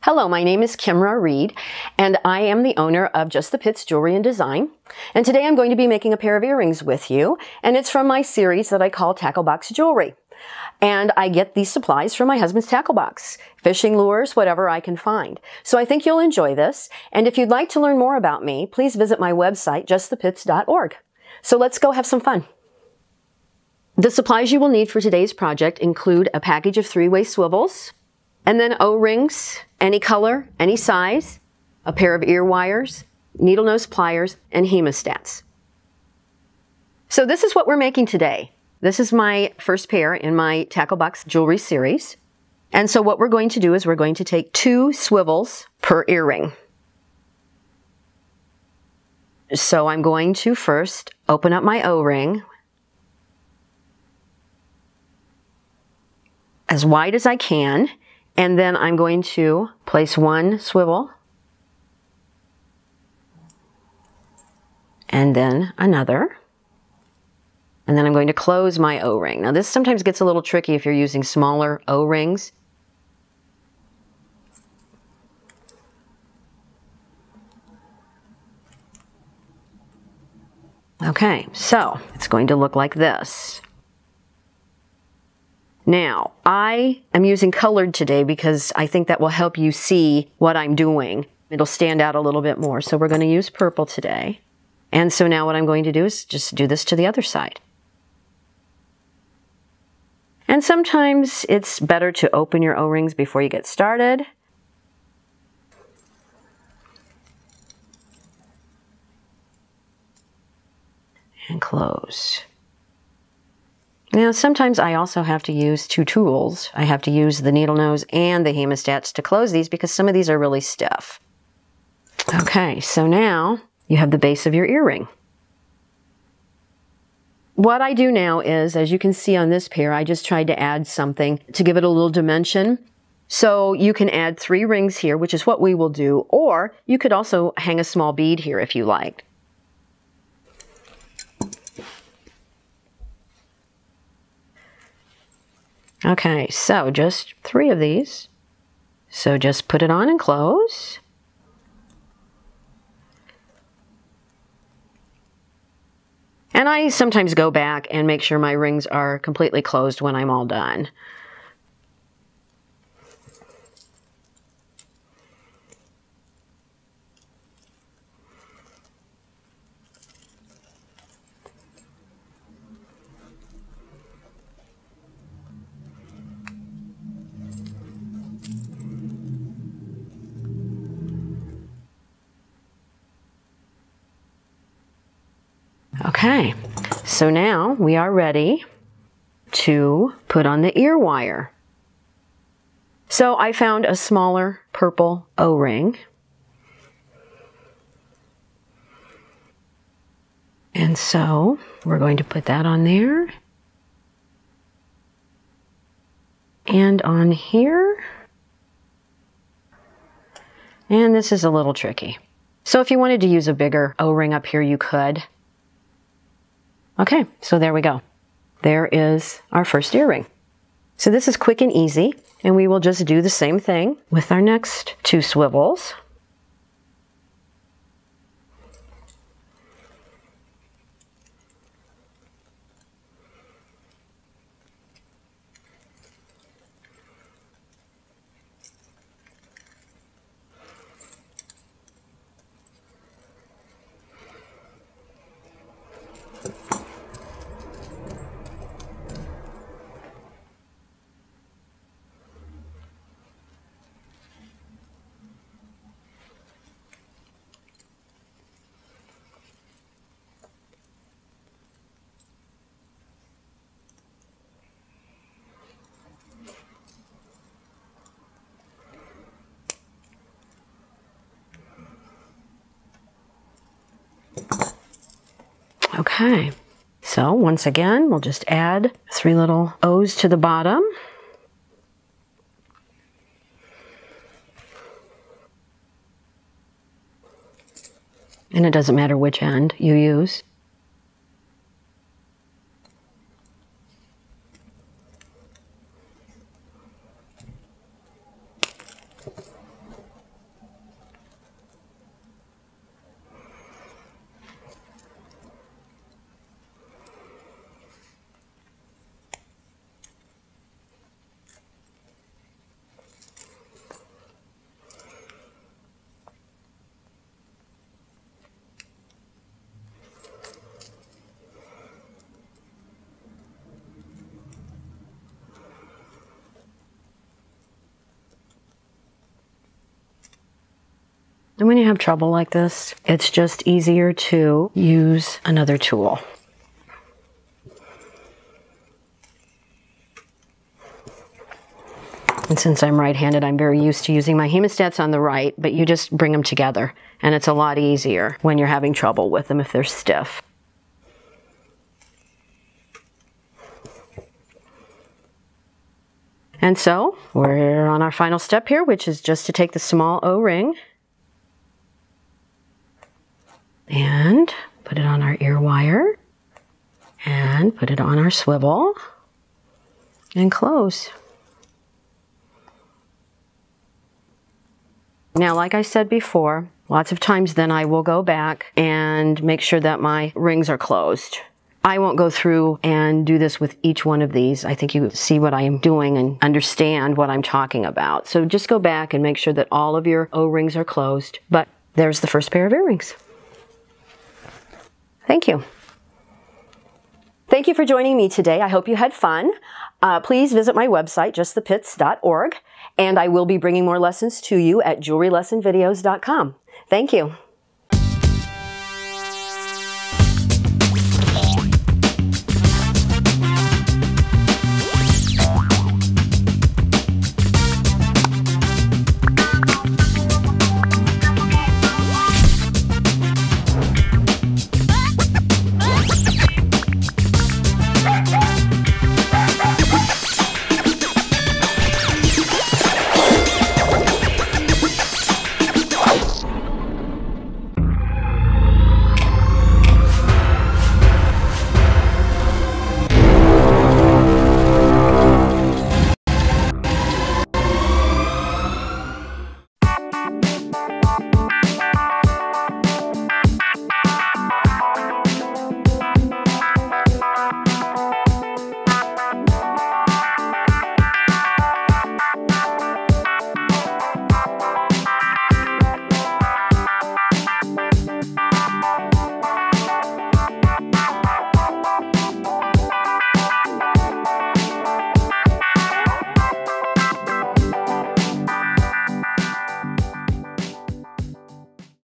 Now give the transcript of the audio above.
Hello, my name is Kimra Reed, and I am the owner of Just the Pits Jewelry and Design. And today I'm going to be making a pair of earrings with you, and it's from my series that I call Tackle Box Jewelry. And I get these supplies from my husband's tackle box, fishing lures, whatever I can find. So I think you'll enjoy this, and if you'd like to learn more about me, please visit my website, justthepits.org. So let's go have some fun. The supplies you will need for today's project include a package of 3-way swivels, and then O-rings, any color, any size, a pair of ear wires, needle nose pliers, and hemostats. So this is what we're making today. This is my first pair in my Tackle Box Jewelry series. And so what we're going to do is we're going to take 2 swivels per earring. So I'm going to first open up my O-ring as wide as I can. And then I'm going to place 1 swivel and then another. And then I'm going to close my O-ring. Now this sometimes gets a little tricky if you're using smaller O-rings. Okay, so it's going to look like this. Now, I am using colored today because I think that will help you see what I'm doing. It'll stand out a little bit more. So we're going to use purple today. And so now what I'm going to do is just do this to the other side. And sometimes it's better to open your O-rings before you get started. And close. Now, sometimes I also have to use 2 tools. I have to use the needle nose and the hemostats to close these because some of these are really stiff. Okay, so now you have the base of your earring. What I do now is, as you can see on this pair, I just tried to add something to give it a little dimension. So you can add 3 rings here, which is what we will do, or you could also hang a small bead here if you liked. Okay, so just 3 of these. So just put it on and close. And I sometimes go back and make sure my rings are completely closed when I'm all done. Okay, so now we are ready to put on the ear wire. So I found a smaller purple O-ring. And so we're going to put that on there. And on here. And this is a little tricky. So if you wanted to use a bigger O-ring up here, you could. Okay, so there we go. There is our first earring. So this is quick and easy, and we will just do the same thing with our next 2 swivels. Okay, so once again, we'll just add 3 little O's to the bottom. And it doesn't matter which end you use. And when you have trouble like this, it's just easier to use another tool. And since I'm right-handed, I'm very used to using my hemostats on the right, but you just bring them together. And it's a lot easier when you're having trouble with them if they're stiff. And so we're on our final step here, which is just to take the small O-ring and put it on our ear wire and put it on our swivel and close. Now, like I said before, lots of times then I will go back and make sure that my rings are closed. I won't go through and do this with each one of these. I think you see what I am doing and understand what I'm talking about. So just go back and make sure that all of your O-rings are closed. But there's the first pair of earrings. Thank you. Thank you for joining me today. I hope you had fun. Please visit my website, justthepits.org, and I will be bringing more lessons to you at JewelryLessonVideos.com. Thank you.